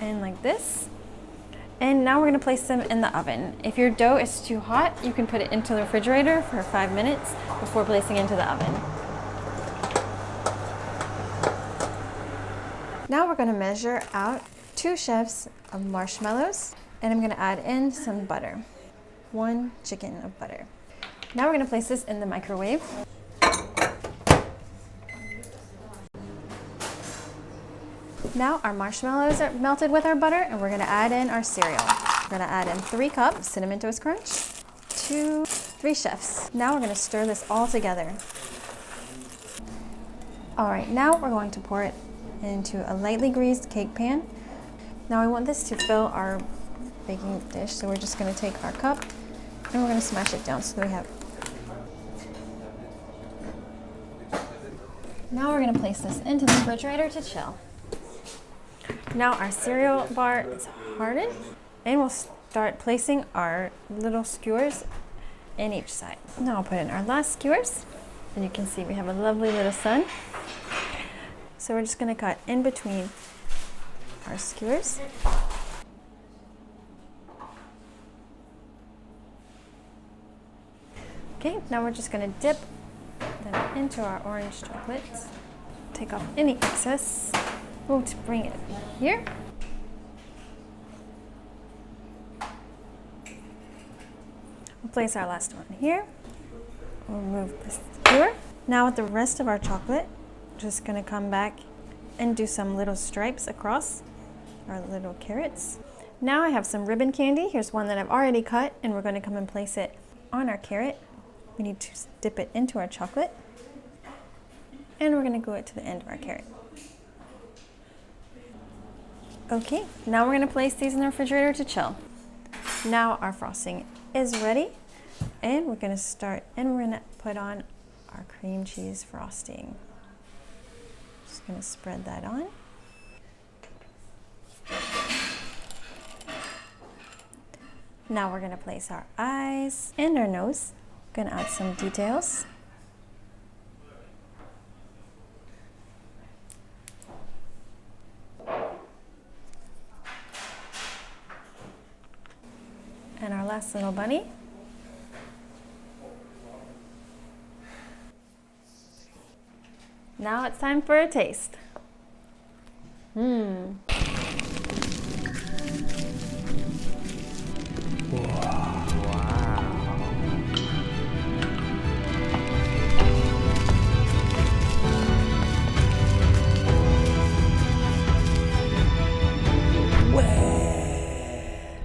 in like this. And now we're gonna place them in the oven. If your dough is too hot, you can put it into the refrigerator for 5 minutes before placing into the oven. Now we're gonna measure out 2 chefs of marshmallows, and I'm gonna add in some butter. 1 chicken of butter. Now we're gonna place this in the microwave. Now our marshmallows are melted with our butter, and we're gonna add in our cereal. We're gonna add in 3 cups Cinnamon Toast Crunch, 3 chefs. Now we're gonna stir this all together. All right, now we're going to pour it into a lightly greased cake pan. Now I want this to fill our baking dish, so we're just gonna take our cup and we're gonna smash it down so that we have. Now we're gonna place this into the refrigerator to chill. Now our cereal bar is hardened, and we'll start placing our little skewers in each side. Now I'll put in our last skewers, and you can see we have a lovely little sun. So we're just gonna cut in between our skewers. Okay, now we're just gonna dip them into our orange chocolates. Take off any excess. We'll bring it here. We'll place our last one here. We'll remove this skewer. Now with the rest of our chocolate, just gonna come back and do some little stripes across our little carrots. Now I have some ribbon candy. Here's one that I've already cut, and we're gonna come and place it on our carrot. We need to dip it into our chocolate, and we're gonna glue it to the end of our carrot. Okay, now we're gonna place these in the refrigerator to chill. Now our frosting is ready, and we're gonna start, and we're gonna put on our cream cheese frosting. Just gonna spread that on. Now we're gonna place our eyes and our nose. Gonna add some details. And our last little bunny. Now it's time for a taste.